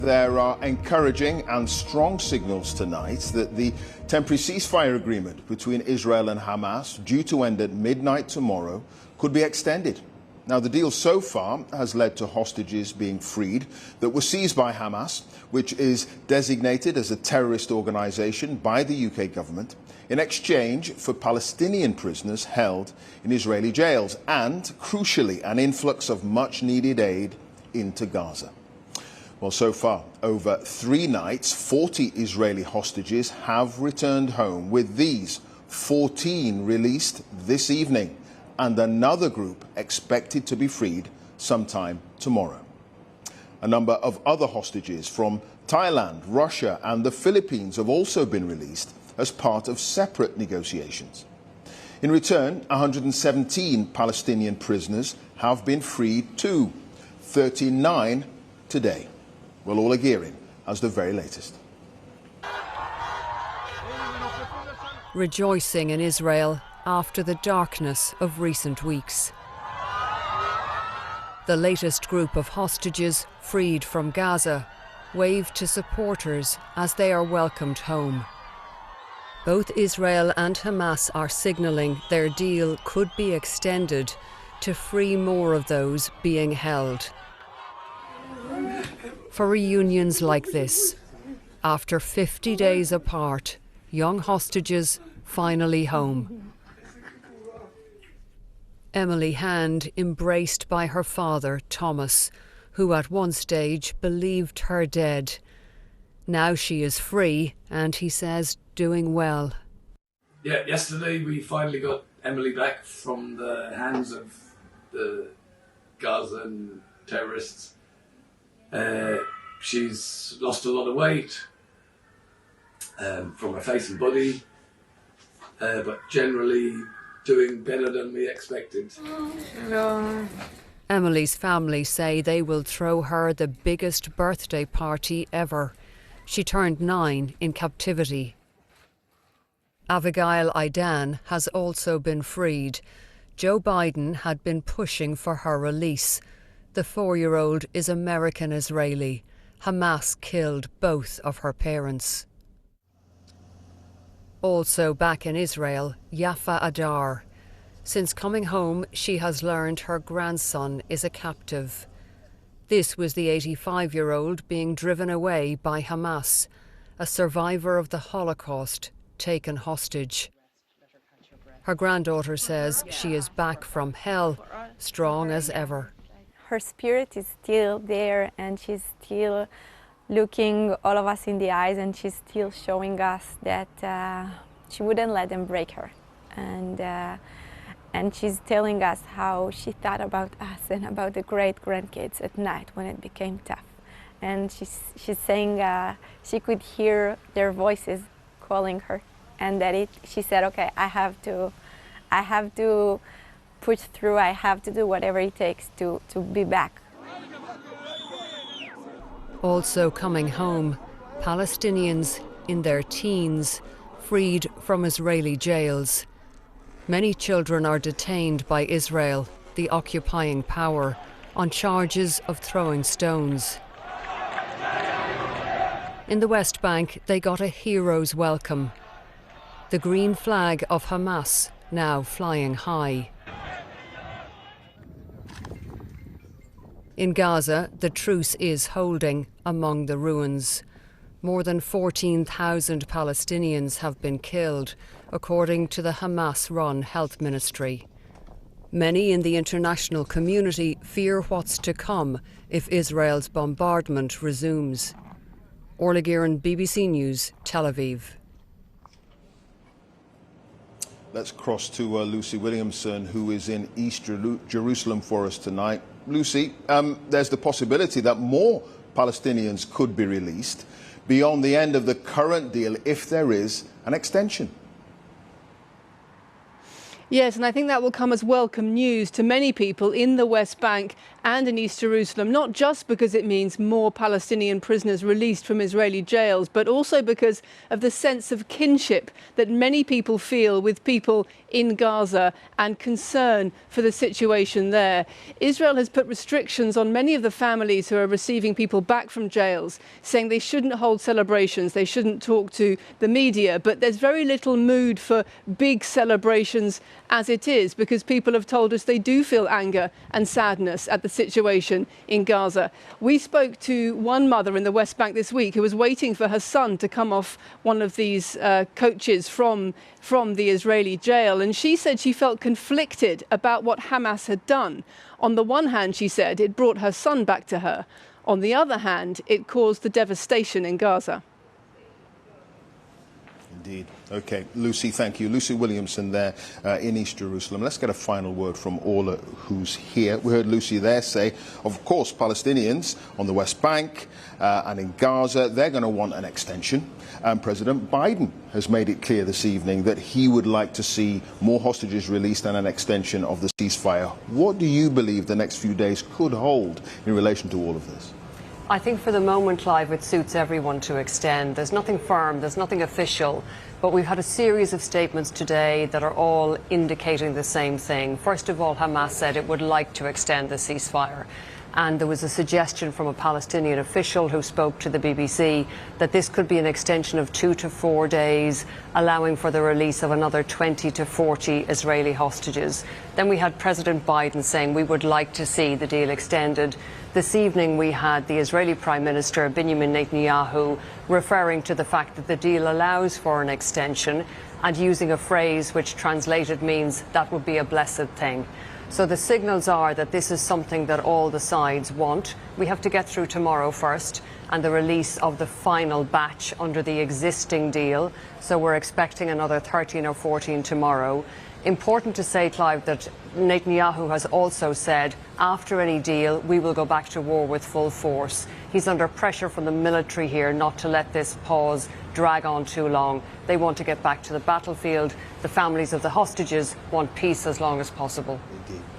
There are encouraging and strong signals tonight that the temporary ceasefire agreement between Israel and Hamas, due to end at midnight tomorrow, could be extended. Now, the deal so far has led to hostages being freed that were seized by Hamas, which is designated as a terrorist organisation by the UK government, in exchange for Palestinian prisoners held in Israeli jails and, crucially, an influx of much-needed aid into Gaza. Well, so far, over 3 nights, 40 Israeli hostages have returned home, with these 14 released this evening, and another group expected to be freed sometime tomorrow. A number of other hostages from Thailand, Russia and the Philippines have also been released as part of separate negotiations. In return, 117 Palestinian prisoners have been freed too, 39 today. Well, Orla Guerin has the very latest. Rejoicing in Israel after the darkness of recent weeks. The latest group of hostages freed from Gaza waved to supporters as they are welcomed home. Both Israel and Hamas are signalling their deal could be extended to free more of those being held. For reunions like this, after 50 days apart, young hostages finally home. Emily Hand embraced by her father, Thomas, who at one stage believed her dead. Now she is free and, he says, doing well. Yeah, yesterday we finally got Emily back from the hands of the Gazan terrorists. She's lost a lot of weight from her face and body, but generally doing better than we expected. Emily's family say they will throw her the biggest birthday party ever. She turned 9 in captivity. Abigail Aidan has also been freed. Joe Biden had been pushing for her release. The 4-year-old is American-Israeli. Hamas killed both of her parents. Also back in Israel, Yafa Adar. Since coming home, she has learned her grandson is a captive. This was the 85-year-old being driven away by Hamas, a survivor of the Holocaust, taken hostage. Her granddaughter says she is back from hell, strong as ever. Her spirit is still there, and she's still looking all of us in the eyes, and she's still showing us that she wouldn't let them break her. And she's telling us how she thought about us and about the great-grandkids at night when it became tough. And she's saying she could hear their voices calling her, and that she said, okay, I have to push through, I have to do whatever it takes to be back. Also coming home, Palestinians in their teens, freed from Israeli jails. Many children are detained by Israel, the occupying power, on charges of throwing stones. In the West Bank, they got a hero's welcome. The green flag of Hamas now flying high. In Gaza, the truce is holding among the ruins. More than 14,000 Palestinians have been killed, according to the Hamas-run health ministry. Many in the international community fear what's to come if Israel's bombardment resumes. Orla Guerin, BBC News, Tel Aviv. Let's cross to Lucy Williamson, who is in East Jerusalem for us tonight. Lucy, there's the possibility that more Palestinians could be released beyond the end of the current deal if there is an extension. Yes, and I think that will come as welcome news to many people in the West Bank and in East Jerusalem, not just because it means more Palestinian prisoners released from Israeli jails, but also because of the sense of kinship that many people feel with people in Gaza and concern for the situation there. Israel has put restrictions on many of the families who are receiving people back from jails, saying they shouldn't hold celebrations, they shouldn't talk to the media, but there's very little mood for big celebrations as it is, because people have told us they do feel anger and sadness at the situation in Gaza. We spoke to one mother in the West Bank this week who was waiting for her son to come off one of these coaches from the Israeli jail, and she said she felt conflicted about what Hamas had done. On the one hand, she said, it brought her son back to her. On the other hand, it caused the devastation in Gaza. Indeed. OK, Lucy, thank you. Lucy Williamson there in East Jerusalem. Let's get a final word from Orla, who's here. We heard Lucy there say, of course, Palestinians on the West Bank and in Gaza, they're going to want an extension. And President Biden has made it clear this evening that he would like to see more hostages released and an extension of the ceasefire. What do you believe the next few days could hold in relation to all of this? I think for the moment, Clive, it suits everyone to extend. There's nothing firm, there's nothing official, but we've had a series of statements today that are all indicating the same thing. First of all, Hamas said it would like to extend the ceasefire. And there was a suggestion from a Palestinian official who spoke to the BBC that this could be an extension of 2 to 4 days, allowing for the release of another 20 to 40 Israeli hostages. Then we had President Biden saying we would like to see the deal extended. This evening we had the Israeli Prime Minister Benjamin Netanyahu referring to the fact that the deal allows for an extension and using a phrase which translated means that would be a blessed thing. So the signals are that this is something that all the sides want. We have to get through tomorrow first and the release of the final batch under the existing deal. So we're expecting another 13 or 14 tomorrow. Important to say, Clive, that Netanyahu has also said after any deal we will go back to war with full force. He's under pressure from the military here not to let this pause drag on too long. They want to get back to the battlefield. The families of the hostages want peace as long as possible. Indeed.